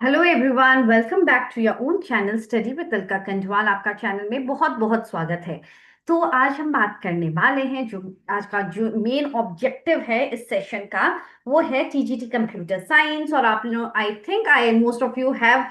Hello everyone, welcome back to your own channel study with Alka Kanjwal. आपका channel में बहुत बहुत स्वागत है। तो आज हम बात करने वाले हैं जो आज का जो मेन ऑब्जेक्टिव है इस सेशन का, वो है टीजीटी कंप्यूटर साइंस। और आप लोग, I think I most of you have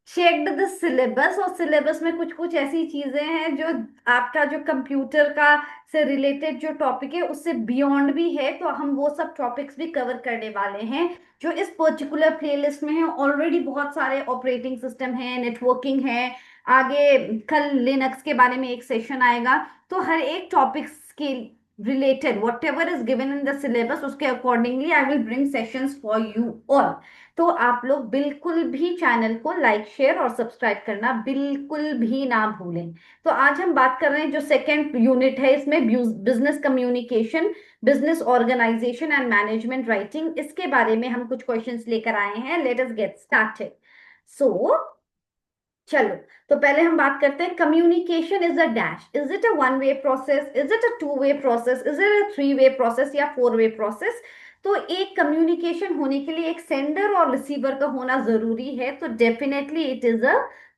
checked the syllabus, और सिलेबस में कुछ कुछ ऐसी चीजें हैं जो आपका जो कंप्यूटर का से रिलेटेड जो टॉपिक है उससे बियॉन्ड भी है। तो हम वो सब टॉपिक्स भी कवर करने वाले हैं जो इस पर्टिकुलर प्लेलिस्ट में है। ऑलरेडी बहुत सारे ऑपरेटिंग सिस्टम है, नेटवर्किंग है, आगे कल लिनक्स के बारे में एक सेशन आएगा। तो हर एक टॉपिक्स के related whatever is given in the syllabus, उसके accordingly I will bring sessions for you all. तो आप लोग बिल्कुल भी चैनल को लाइक शेयर और सब्सक्राइब करना बिल्कुल भी ना भूलें। तो आज हम बात कर रहे हैं जो सेकेंड यूनिट है, इसमें business communication, business organisation and management writing, इसके बारे में हम कुछ क्वेश्चंस लेकर आए हैं। Let us get started. So चलो, तो पहले हम बात करते हैं communication is a dash. Is it a one way process, is it a two way process, is it a three way process या फोर वे प्रोसेस? तो एक कम्युनिकेशन होने के लिए एक सेंडर और रिसीवर का होना जरूरी है, तो definitely it is a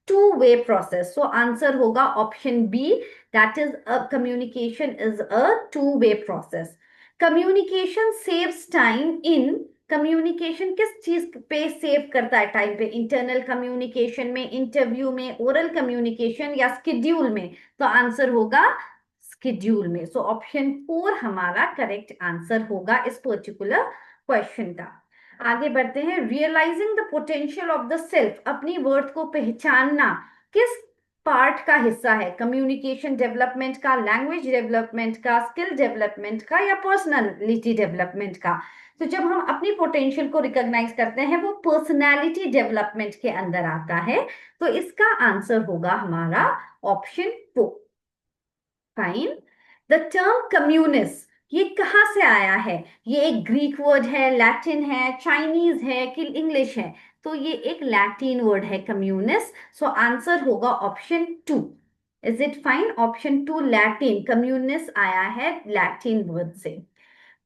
two way process. So answer होगा option B, that is a communication is a two way process. Communication saves time in, communication किस चीज पे सेव करता है टाइम पे? इंटरनल कम्युनिकेशन में, इंटरव्यू में, ओरल कम्युनिकेशन या स्केड्यूल में? तो आंसर होगा स्केड्यूल में। सो ऑप्शन फोर हमारा करेक्ट आंसर होगा इस पर्टिकुलर क्वेश्चन का। आगे बढ़ते हैं। Realising the potential of the self, अपनी वर्थ को पहचानना किस पार्ट का हिस्सा है? कम्युनिकेशन डेवलपमेंट का, लैंग्वेज डेवलपमेंट का, स्किल डेवलपमेंट का या पर्सनालिटी डेवलपमेंट का? तो जब हम अपनी पोटेंशियल को रिकॉग्नाइज करते हैं वो पर्सनालिटी डेवलपमेंट के अंदर आता है। तो इसका आंसर होगा हमारा option four. Fine. The term communist, ये कहाँ से आया है? ये एक ग्रीक वर्ड है, लैटिन है, चाइनीज है कि इंग्लिश है? तो ये एक लैटिन वर्ड है कम्युनिस्ट। सो आंसर होगा option two. Is it fine? Option two Latin, communist आया है लैटिन वर्ड से।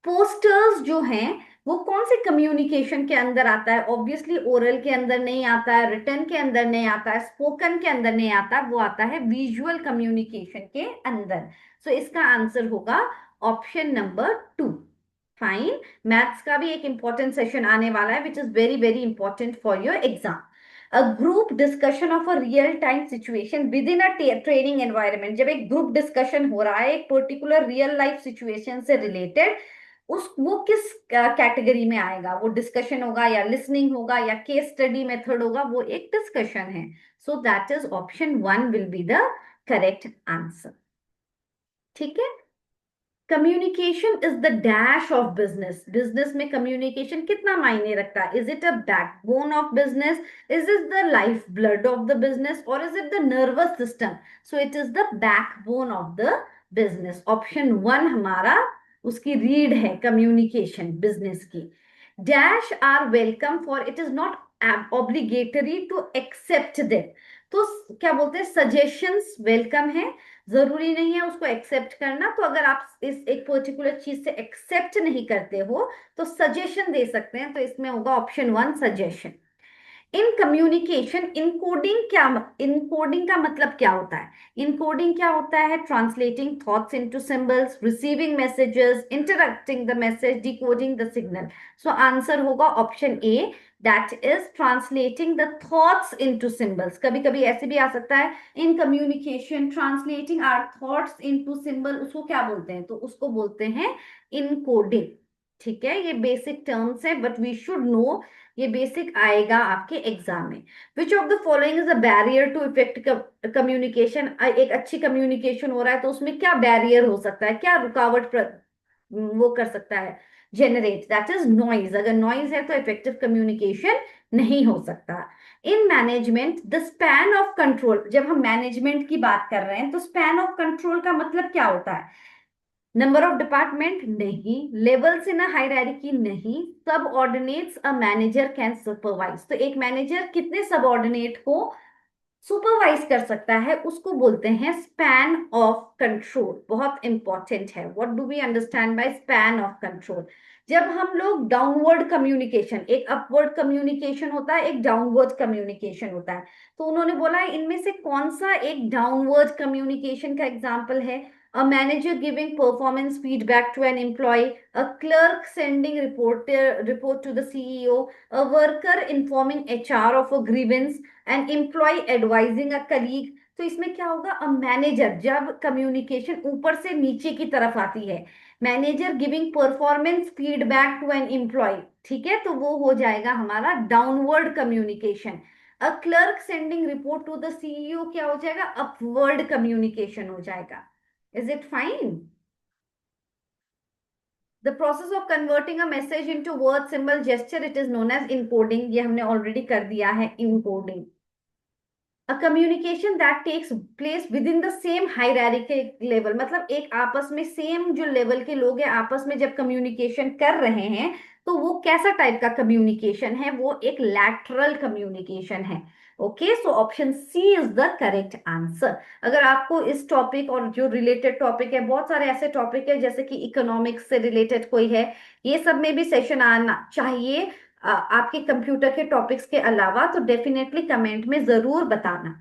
पोस्टर्स जो हैं वो कौन से कम्युनिकेशन के अंदर आता है? ऑब्वियसली ओरल के अंदर नहीं आता है, रिटन के अंदर नहीं आता है, स्पोकन के अंदर नहीं आता, वो आता है विजुअल कम्युनिकेशन के अंदर। सो इसका आंसर होगा option number two. Fine. Maths का भी एक इंपॉर्टेंट सेशन आने वाला है which is very very important for your exam. A group discussion of a real time situation with in a training environment, जब एक ग्रुप डिस्कशन हो रहा है एक पर्टिकुलर रियल लाइफ सिचुएशन से रिलेटेड, उस वो किस कैटेगरी में आएगा? वो डिस्कशन होगा या लिसनिंग होगा या केस स्टडी मेथड होगा? वो एक डिस्कशन है। So that is option one will be the correct answer. ठीक है। Communication is the dash of business, business में कम्युनिकेशन कितना मायने रखता है? Is it a backbone of business, is it the life blood of the business, और is it the nervous system? So it is the backbone of the business. Option one हमारा उसकी रीड है कम्युनिकेशन बिजनेस की। Dash are welcome for, it is not obligatory to accept them. तो क्या बोलते हैं, सजेशंस वेलकम है, जरूरी नहीं है उसको एक्सेप्ट करना। तो अगर आप इस एक पर्टिकुलर चीज से एक्सेप्ट नहीं करते हो तो सजेशन दे सकते हैं। तो इसमें होगा option one, suggestion. In communication encoding क्या, इनकोडिंग का मतलब क्या होता है? इनकोडिंग क्या होता है? Translating thoughts into symbols, receiving messages, interpreting the message, decoding the signal. So answer होगा option A, that is translating the thoughts into symbols. कभी कभी ऐसे भी आ सकता है, in communication translating our thoughts into symbol, उसको क्या बोलते हैं? तो उसको बोलते हैं इनकोडिंग। ठीक है, ये बेसिक टर्म्स है बट वी शुड नो, ये बेसिक आएगा आपके एग्जाम में। Which of the following is a barrier to effect communication? एक अच्छी कम्युनिकेशन हो रहा है तो उसमें क्या बैरियर हो सकता है, क्या रुकावट वो कर सकता है जनरेट? That is noise. अगर नॉइज है तो इफेक्टिव कम्युनिकेशन नहीं हो सकता। In management the span of control, जब हम मैनेजमेंट की बात कर रहे हैं तो स्पैन ऑफ कंट्रोल का मतलब क्या होता है? नंबर ऑफ डिपार्टमेंट नहीं, लेवल्स इन अ हायरार्की नहीं, सब ordinates a manager can supervise. तो एक मैनेजर कितने सब ऑर्डिनेट को सुपरवाइज कर सकता है उसको बोलते हैं स्पैन ऑफ कंट्रोल। बहुत इंपॉर्टेंट है, what do we understand by span of control? जब हम लोग डाउनवर्ड कम्युनिकेशन, एक अपवर्ड कम्युनिकेशन होता है, एक डाउनवर्ड कम्युनिकेशन होता है, तो उन्होंने बोला है इनमें से कौन सा एक डाउनवर्ड कम्युनिकेशन का एग्जाम्पल है? A manager giving performance feedback to an employee, a clerk sending report to the CEO, a worker informing HR of a grievance, an employee advising a colleague. तो इसमें क्या होगा? अ मैनेजर, जब communication ऊपर से नीचे की तरफ आती है, manager giving performance feedback to an employee, ठीक है, तो वो हो जाएगा हमारा downward communication. A clerk sending report to the CEO क्या हो जाएगा? अपवर्ड कम्युनिकेशन हो जाएगा। Is it fine? The process of converting a message into word symbol gesture, it is known as encoding, ये हमने ऑलरेडी कर दिया है, encoding. A communication that takes place within the same hierarchical level, मतलब एक आपस में same जो लेवल के लोग हैं आपस में जब कम्युनिकेशन कर रहे हैं, तो वो कैसा टाइप का कम्युनिकेशन है? वो एक लैटरल कम्युनिकेशन है। Okay, so option C is the correct answer. अगर आपको इस टॉपिक और जो रिलेटेड टॉपिक है, बहुत सारे ऐसे टॉपिक है जैसे कि इकोनॉमिक्स से रिलेटेड कोई है, ये सब में भी सेशन आना चाहिए आपके कंप्यूटर के टॉपिक्स के अलावा, तो डेफिनेटली कमेंट में जरूर बताना।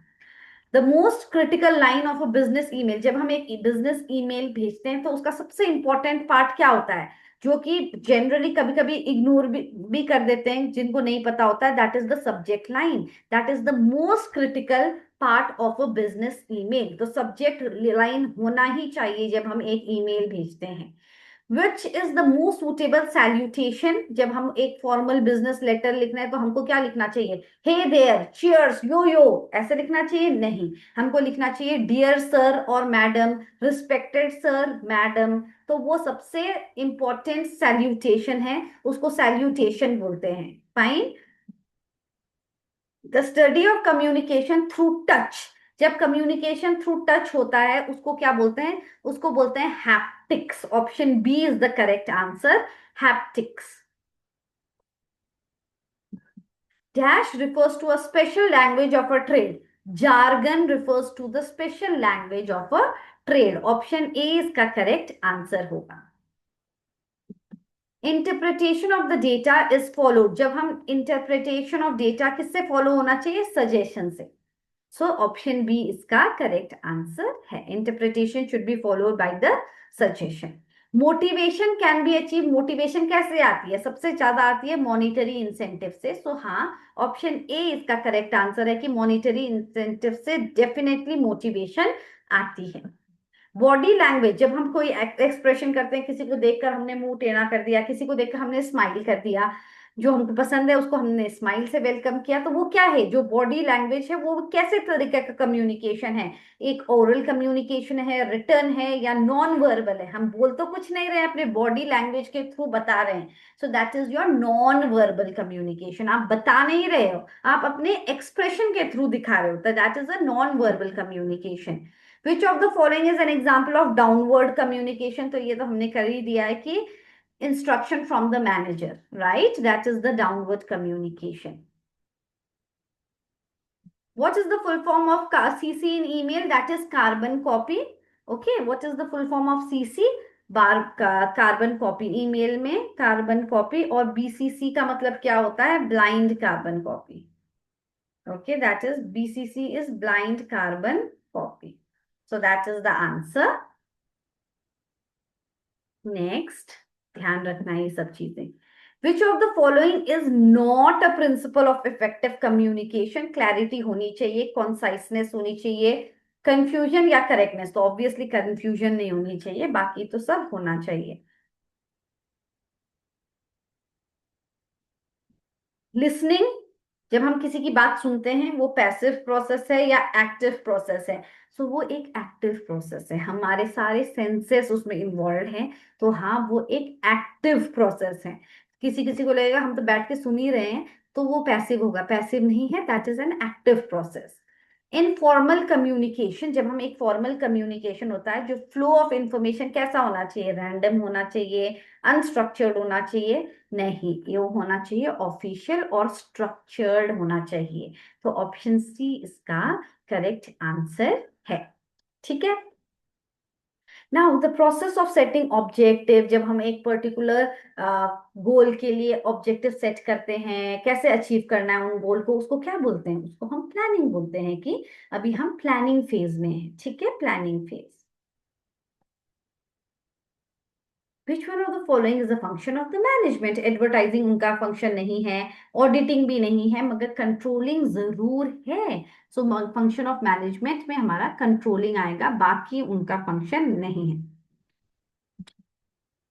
The most critical line of a business email, जब हम एक बिजनेस ईमेल भेजते हैं तो उसका सबसे इंपॉर्टेंट पार्ट क्या होता है, जो कि जनरली कभी कभी इग्नोर भी कर देते हैं, जिनको नहीं पता होता है? That is the subject line. That is the most critical part of a business email. तो सब्जेक्ट लाइन होना ही चाहिए जब हम एक ईमेल भेजते हैं। Which is the most suitable salutation, जब हम एक फॉर्मल बिजनेस लेटर लिखना है तो हमको क्या लिखना चाहिए? हे देयर, चीयर्स, यो यो, ऐसे लिखना चाहिए? नहीं, हमको लिखना चाहिए डियर सर और मैडम, रिस्पेक्टेड सर, मैडम। तो वो सबसे इंपॉर्टेंट सैल्यूटेशन है, उसको सैल्यूटेशन बोलते हैं। Fine. The study of communication through touch, जब कम्युनिकेशन थ्रू टच होता है उसको क्या बोलते हैं? उसको बोलते हैं haptics. Option B is the correct answer, haptics. Dash refers to a special language of a trade. Jargon refers to the special language of a trade. Option A इसका correct answer होगा। Interpretation of the data is followed, जब हम interpretation of data किससे follow होना चाहिए? Suggestion से। सो option B इसका correct answer है, interpretation should be followed by the suggestion. Motivation can be achieve, motivation कैसे आती है? सबसे ज्यादा आती है मॉनिटरी इंसेंटिव से। सो हाँ, ऑप्शन ए इसका करेक्ट आंसर है कि मॉनिटरी इंसेंटिव से डेफिनेटली मोटिवेशन आती है। बॉडी लैंग्वेज, जब हम कोई एक्सप्रेशन करते हैं, किसी को देखकर हमने मुंह टेढ़ा कर दिया, किसी को देखकर हमने स्माइल कर दिया, जो हमको पसंद है उसको हमने स्माइल से वेलकम किया, तो वो क्या है? जो बॉडी लैंग्वेज है वो कैसे तरीके का कम्युनिकेशन है? एक ओरल कम्युनिकेशन है, रिटर्न है, या नॉन वर्बल है? हम बोल तो कुछ नहीं रहे हैं, अपने बॉडी लैंग्वेज के थ्रू बता रहे हैं। सो that is your non verbal communication. आप बता नहीं रहे हो, आप अपने एक्सप्रेशन के थ्रू दिखा रहे हो, तो that is a non verbal communication. Which of the following is an example of downward communication? तो ये तो हमने कर ही दिया है कि instruction from the manager, right? That is the downward communication. What is the full form of CC in email? That is carbon copy. Okay, what is the full form of CC? Carbon copy. Email में carbon copy. और BCC का मतलब क्या होता है? Blind carbon copy. Okay, that is BCC is blind carbon copy. So that is the answer. Next, ध्यान रखना ये सब चीजें। विच of the following is not a principle of effective communication? Clarity होनी चाहिए, कॉन्साइसनेस होनी चाहिए, कंफ्यूजन या करेक्टनेस। तो ऑब्वियसली कंफ्यूजन नहीं होनी चाहिए, बाकी तो सब होना चाहिए। लिसनिंग, जब हम किसी की बात सुनते हैं वो पैसिव प्रोसेस है या एक्टिव प्रोसेस है? सो वो एक एक्टिव प्रोसेस है, हमारे सारे सेंसेस उसमें इन्वॉल्व हैं, तो हाँ वो एक एक्टिव प्रोसेस है। किसी किसी को लगेगा हम तो बैठ के सुन ही रहे हैं, तो वो पैसिव होगा, पैसिव नहीं है, that is an active process. Informal communication, जब हम एक फॉर्मल कम्युनिकेशन होता है, जो फ्लो ऑफ इंफॉर्मेशन कैसा होना चाहिए? रैंडम होना चाहिए, अनस्ट्रक्चर्ड होना चाहिए? नहीं, ये होना चाहिए ऑफिशियल और स्ट्रक्चर्ड होना चाहिए। तो ऑप्शन सी इसका करेक्ट आंसर है। ठीक है। Now the process of setting objective, जब हम एक पर्टिकुलर गोल के लिए ऑब्जेक्टिव सेट करते हैं, कैसे अचीव करना है उन गोल को, उसको क्या बोलते हैं? उसको हम प्लानिंग बोलते हैं कि अभी हम प्लानिंग फेज में हैं। ठीक है, planning phase. Which one of the following is the function of the management? Advertising उनका फंक्शन नहीं है, ऑडिटिंग भी नहीं है, मगर कंट्रोलिंग जरूर है। सो फंक्शन ऑफ मैनेजमेंट में हमारा कंट्रोलिंग आएगा, बाकी उनका फंक्शन नहीं है।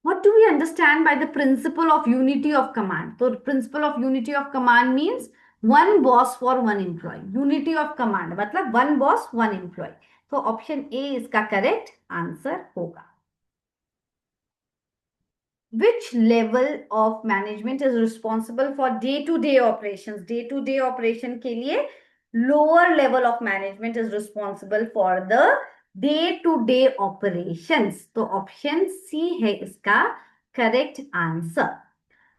What do we understand by the principle of unity of command? So, principle of unity of command means one boss for one employee. Unity of command मतलब one boss one employee. तो option A इसका correct answer होगा। Which level of management is responsible for day to day operations? Day to day operation के लिए lower level of management is responsible for the day to day operations. तो option C है इसका correct answer.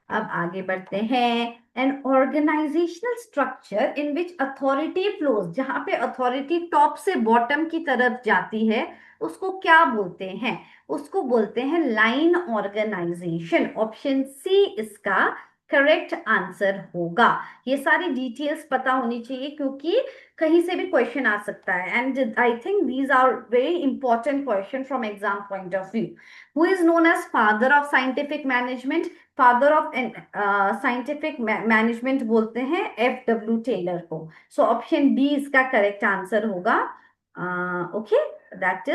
अब आगे बढ़ते हैं। An organisational structure in which authority flows, जहां पे अथॉरिटी टॉप से बॉटम की तरफ जाती है, उसको क्या बोलते हैं? उसको बोलते हैं लाइन ऑर्गेनाइजेशन। ऑप्शन सी इसका करेक्ट आंसर होगा। ये सारी डिटेल्स पता होनी चाहिए, क्योंकि कहीं से भी क्वेश्चन आ सकता है, and I think these are very important question from exam point of view. Who is known as father of scientific management? Father of scientific management बोलते हैं F.W. टेलर को। सो ऑप्शन डी इसका correct answer होगा। Okay, that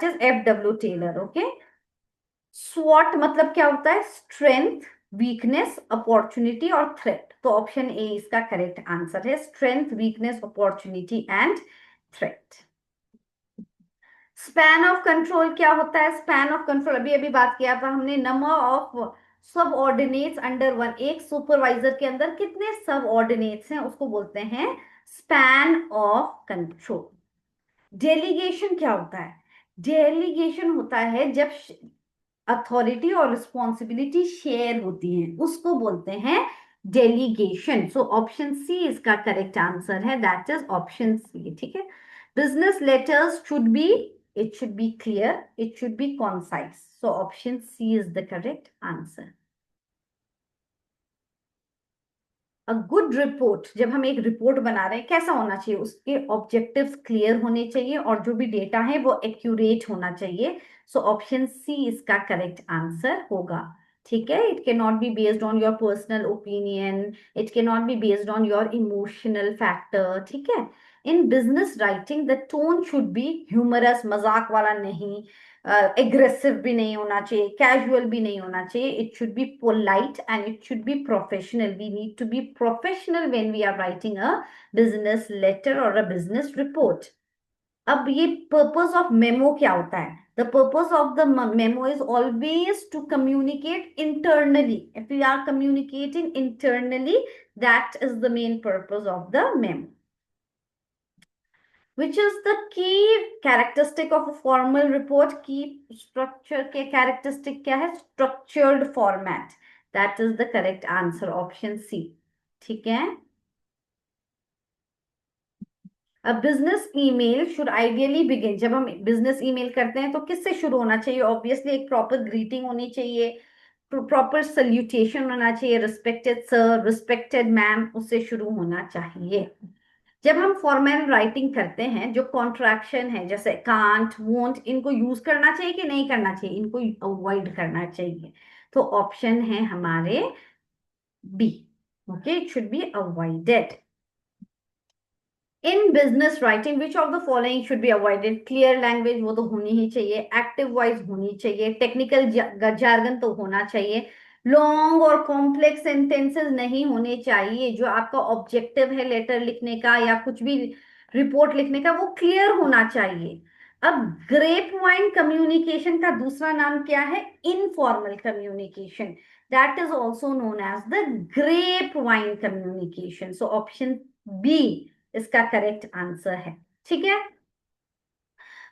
is F.W. Taylor. Okay, स्वॉट मतलब क्या होता है? स्ट्रेंथ, वीकनेस, अपॉर्चुनिटी और थ्रेट। तो ऑप्शन ए इसका करेक्ट आंसर है, strength, weakness, opportunity and threat. Span of control क्या होता है? स्पैन ऑफ कंट्रोल अभी अभी बात किया था हमने। नंबर ऑफ सब ऑर्डिनेट्स अंडर वन, एक सुपरवाइजर के अंदर कितने सब ऑर्डिनेट्स हैं, उसको बोलते हैं स्पैन ऑफ कंट्रोल। डेलीगेशन क्या होता है? डेलीगेशन होता है जब अथॉरिटी और रिस्पॉन्सिबिलिटी शेयर होती है, उसको बोलते हैं डेलीगेशन। सो ऑप्शन सी इसका करेक्ट आंसर है, दैट इज ऑप्शन सी। ठीक है। Business letters should be, it should be clear, it should be concise. So option C is the correct answer. A good report, जब हम एक रिपोर्ट बना रहे हैं, कैसा होना चाहिए? उसके ऑब्जेक्टिव्स क्लियर होने चाहिए और जो भी डेटा है वो एक्यूरेट होना चाहिए। सो ऑप्शन सी इसका करेक्ट आंसर होगा। ठीक है, it can not be based on your personal opinion, it can not be based on your emotional factor. ठीक है। In business writing the tone should be humorous, मजाक वाला नहीं, एग्रेसिव भी नहीं होना चाहिए, कैजुअल भी नहीं होना चाहिए। It should be polite and it should be professional. We need to be professional when we are writing a business letter और अ बिजनेस रिपोर्ट। अब ये पर्पस ऑफ मेमो क्या होता है? The purpose of the memo is always to communicate internally. If we are communicating internally, that is the main purpose of the memo. Which is the key characteristic of a formal report? Key structure के characteristic क्या है? Structured format. That is the correct answer. Option C. ठीक है। A business email should ideally begin, जब हम business email करते हैं तो किससे शुरू होना चाहिए? Obviously एक proper greeting होनी चाहिए, प्रॉपर सल्यूटेशन होना चाहिए, रिस्पेक्टेड सर, रिस्पेक्टेड मैम, उससे शुरू होना चाहिए। जब हम फॉर्मल राइटिंग करते हैं, जो कॉन्ट्रैक्शन है जैसे कांट, वोंट, इनको यूज करना चाहिए कि नहीं करना चाहिए? इनको अवॉइड करना चाहिए। तो ऑप्शन है हमारे B. Okay, it should be avoided. In business writing which of the following should be avoided? Clear language वो तो होनी ही चाहिए, एक्टिव वॉइस होनी चाहिए, टेक्निकल जार्गन तो होना चाहिए, लॉन्ग और कॉम्प्लेक्स सेंटेंसेस नहीं होने चाहिए। जो आपका ऑब्जेक्टिव है लेटर लिखने का या कुछ भी रिपोर्ट लिखने का, वो क्लियर होना चाहिए। अब ग्रेप वाइन कम्युनिकेशन का दूसरा नाम क्या है? Informal communication. That is also known as the grape vine communication. So option B इसका करेक्ट आंसर है। ठीक है।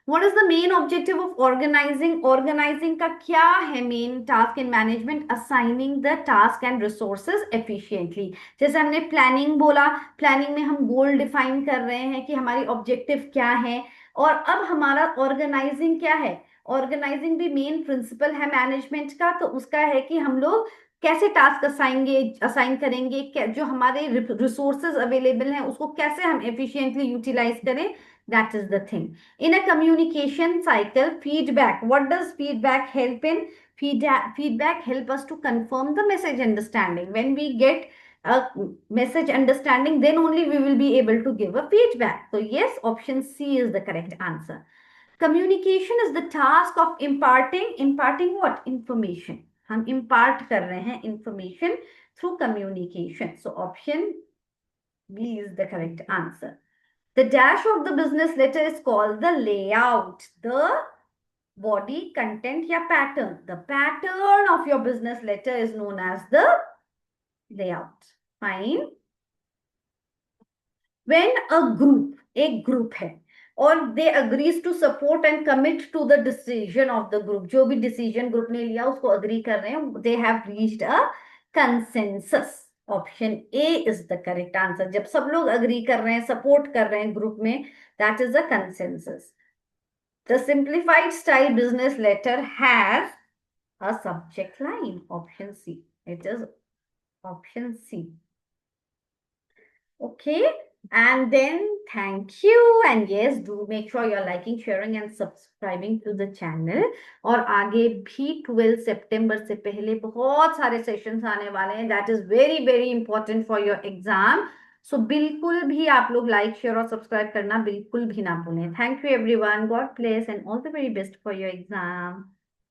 What is the main objective of organizing? Organizing का क्या है main task in management? Assigning the task and resources efficiently. जैसे हमने planning बोला, प्लानिंग में हम गोल डिफाइन कर रहे हैं कि हमारी ऑब्जेक्टिव क्या है, और अब हमारा ऑर्गेनाइजिंग क्या है, ऑर्गेनाइजिंग भी मेन प्रिंसिपल है मैनेजमेंट का, तो उसका है कि हम लोग कैसे टास्क असाइन करेंगे, जो हमारे रिसोर्सेज अवेलेबल हैं उसको कैसे हम एफिशिएंटली यूटिलाइज करें, that is the thing. In a communication cycle, feedback, what does feedback help in? Feedback help us to confirm the message understanding. When we get a message understanding, then only we will be able to give a feedback. So yes, option C is the correct answer. Communication is the task of imparting what? Information. हम impart कर रहे हैं information through communication. So option B is the correct answer. The dash of the business letter is called the layout. The body, content या pattern. The pattern of your business letter is known as the layout. Fine. When a group, एक group है और they agrees to support and commit to the decision of the group, जो भी decision group ने लिया उसको agree कर रहे हैं, they have reached a consensus. Option A is the correct answer. जब सब लोग agree कर रहे हैं, support कर रहे हैं group में, that is a consensus. The simplified style business letter has a subject line. Option C. It is option C. Okay. And then thank you. And yes, do make sure you're liking, sharing and subscribing to the channel. और आगे भी 12 सितंबर से पहले बहुत सारे sessions आने वाले हैं. That is very very important for your exam. So बिल्कुल भी आप लोग लाइक शेयर और सब्सक्राइब करना बिल्कुल भी ना भूलें. Thank you everyone. God bless and all the very best for your exam.